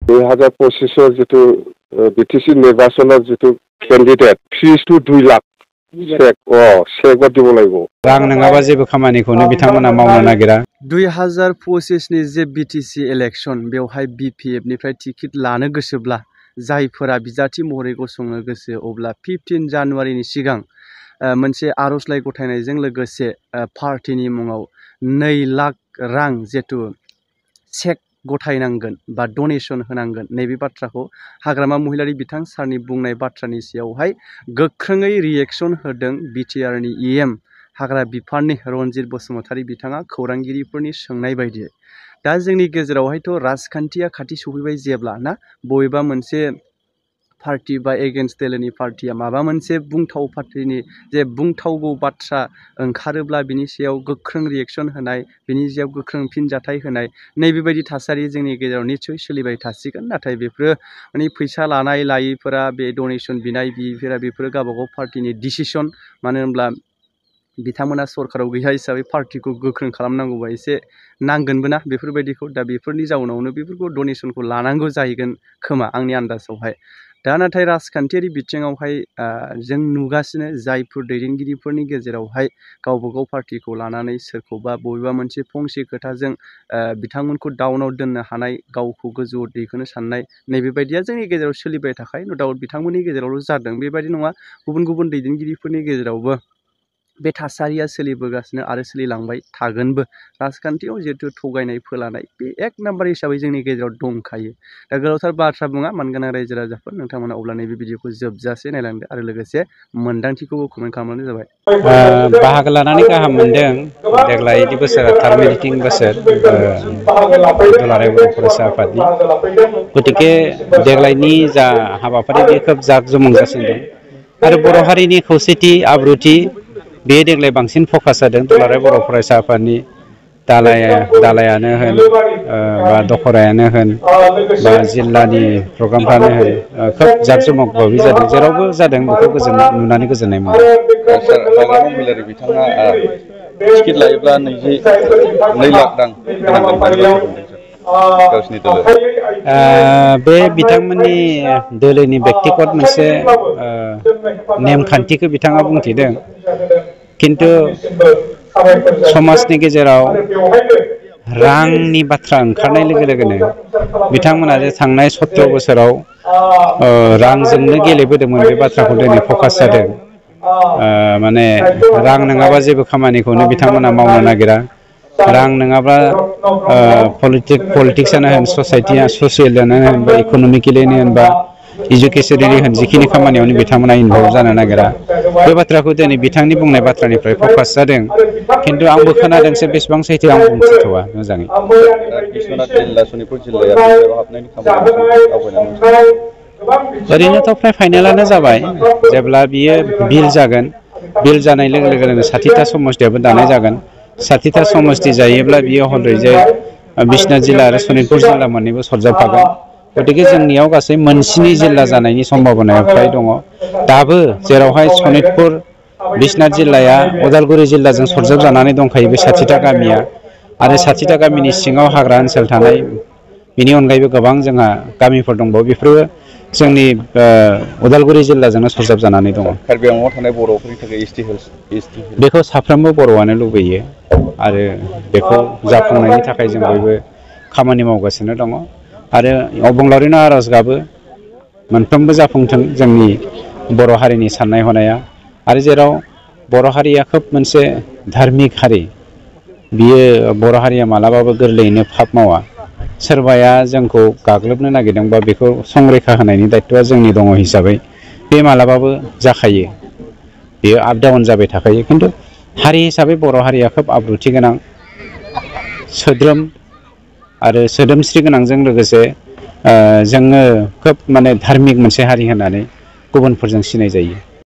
2025 जितु बिटिसि निर्बाचনৰ जितु केन्डिडेट फिस टु 2 लाख सेक बादि बोलायगौ रां नङाबा जेबो खामानिखौनो बिथांमोना मावनो नागिरा 2025 नि जे बिटिसि इलेक्शन बेवहाय बिपिएफ निफ्राय टिकेट लानो गोसोब्ला जायफोरा बिजाथि महरै गसंनो गोसो अब्ला 15 जानुवारिनि सिगां मोनसे आर'जलाइ गथायनायजों लोगोसे पार्टीनि मुङाव 2 लाख रां जेतु चेक गथायनांगोन बा डनेशन होनांगोन नैबे बाथ्राखौ हाग्रामा महिलारि बिथां सारनि बुंनाय बाथ्रानि सायावहाय गोख्रोङै रिएक्शन होदों बिटिआरनि इएम हाग्रा बिफाननि रनजित बसुमतारी बिथाङा खौरांगिरिफोरनि सोंनाय बायदियै दा जोंनि गेजेरावहायथ' राजखान्थिया खाथि सफैबाय जेब्ला ना बबेबा मोनसे पार्टी बा एगेन्स्ट दोलोनि पार्टीया माबा मोनसे बुंथाव पार्टीनि जे बुंथावगौ बाथ्रा ओंखारोब्ला बिनि सायाव गोख्रों रिएक्शन होनाय बिनि सायाव गोख्रों फिनजाथाय होनाय नैबेबायदि थासारि जोंनि गेजेराव निश्चय सोलिबाय थासिगोन नाथाय बेफोरो माने फैसा लानाय लायैफोरा बे डनेशन बिनाय बिफोरा बेफोरो गावबागाव पार्टीनि डिसिसन मानो होनब्ला बिथांमोना सरकाराव गैया हिसाबै पार्टीखौ गोख्रों खालामनांगौबा एसे नांगोनबो ना बेफोरबायदिखौ दा बेफोरनि जाउनावनो बेफोरखौ डनेशनखौ लानांगौ जाहैगोन खोमा आंनि आन्दाजावहाय दा नाथाय राजखान्थियारि बिथिङावहाय जों नुगासिनो जायफोर दैदेनगिरिफोरनि गेजेरावहाय गावबागाव पार्टीखौ लानानै सोरखौबा बबेबा मोनसे फंसे खोथाजों बिथांमोनखौ डाउनाव दोननो हानाय गावखौ गोजौआव दैखोनो साननाय नैबेबायदिया जोंनि गेजेराव सोलिबाय थाखाय नो डाउट बिथांमोननि गेजेरावल' जादों बेबायदि नङा गुबुन गुबुन दैदेनगिरिफोरनि गेजेरावबो बे थासारिया सोलिबोगासिनो आरो सोलिलांबाय थागोनबो राजखान्थियाव जिहेतु थगायनाय फोलानाय बे एक नाम्बार हिसाबै जोंनि गेजेराव दंखायो दा गोलावथार बाथ्रा बुङा मानगोनां रायजो राजाफोर नोंथांमोना अब्ला नैबे भिडिअखौ जोबजासे नायलांदो आरो लोगोसे मोन्दांथिखौबो कमेन्ट खालामनानै जाबाय बाहागो लानानै गाहाम मोनदों देग्लाय बिदि बोसोरा थार्मेटिं बोसोर दुलाराय बर' फरायसा आफादनि गतिके देग्लायनि जा हाबाफारि बे खोब जाक जमजासिनो दं आरो बर' हारिनि खौसेथि आब्रुथि बे देग्लाय बांसिन फकास जादों दुलाराय बर' फरायसा आफादनि दालायानो होन बा दखरायानो होन बा जिल्लानि प्रग्रामफ्रानो होन खोब जाक जमक भाबै जादों जेरावबो जादों बेखौ नुनानै गोजोननाय मोनदों हाग्रामा महिलारि बिथाङा टिकेट लायोब्ला 2 लाख रां गावसिनि दोलो बे बिथांमोननि दोलोनि बेक्तिगत मोनसे नेमखान्थिखौ बिथाङा बुंथिदों किन्तु समाजनि गेजेराव रांनि बाथ्रा ओंखारनाय लोगो लोगोनो बिथांमोना जे थांनाय 17 बोसोराव रांजोंनो गेलेबोदोंमोन बे बाथ्राखौ दिनै फकास जादों माने रां नङाबा जेबो खामानिखौनो बिथांमोना मावनो नागिरा रां नङाबा पलिटिक्सआनो होन ससाइटिया ससियेलानो होन बा इक'नमिकेलिनो होन बा इडुकेसनेलि होन जिखिनि खामानियावनो बिथांमोना इनभल्भ जानो नागिरा बे बाथ्राखौ दिनै बिथांनि बुंनाय बाथ्रानिफ्राय फकास जादों किन्तु आंबो खोनादोंसो बेसेबां सैथो आं बुंथिथ'वा मोजाङै बिश्वनाथ जिल्ला सनितपुर जिल्लाया बिटिआरआव हाबनायनि खामानियाव आवगायनानै ओरैनोथ' फ्राय फाइनालानो जाबाय जेब्ला बियो बिल जागोन बिल जानाय लोगो लोगोनो 60टा समस्तियाबो दानाय जागोन 60टा समस्ति जायोब्ला बियो हलरैजे बिश्वनाथ जिल्ला आरो सनितपुर जिल्ला मोननैबो सरजाबफागोन गतिके जोंनियाव गासै मोनस्नि जिल्ला जानायनि सम्भावनाया फ्राय दङ दाबो जेरावहाय सनितपुर बिश्वनाथ जिल्लाया उदालगुरि जिल्लाजों सरजाबजानानै दंखायो बे 60टा गामिया आरो 60टा गामिनि सिङाव हाग्रा ओनसोल थानाय बिनि अनगायैबो गोबां जोंहा गामिफोर दंबावो बेफोरो जोंनि उदालगुरि जिल्लाजोंनो सरजाबजानानै दङ कार्बि आंलंआव थानाय बर'फोरनि थाखाय एसटि बेखौ साफ्रोमबो बर'आनो लुबैयो आरो बेखौ जाफुंनायनि थाखाय जों बयबो खामानि मावगासिनो दङ आरो अबंलावरिनो आर'ज गाबो मोनफ्रोमबो जाफुंथों जोंनि बर' हारिनि साननाय हनाया आरो जेराव बर' हारिया खोब मोनसे धार्मिक हारि बियो बर' हारिया मालाबाबो गोरलैयैनो फाप मावा सोरबाया जोंखौ गाग्लोबनो नागिरदोंबा बेखौ संरैखा होनायनि दायित्वआ जोंनि दङ हिसाबै बे मालाबाबो जाखायो बेयो आप डाउन जाबाय थाखायो किन्तु हारि हिसाबै बर' हारिया खोब आब्रुथि गोनां सोद्रोम आरो सोदोमस्रि गोनांजों लोगोसे जोङो खोब माने धार्मिक मोनसे हारि होननानै गुबुनफोरजों सिनाय जायो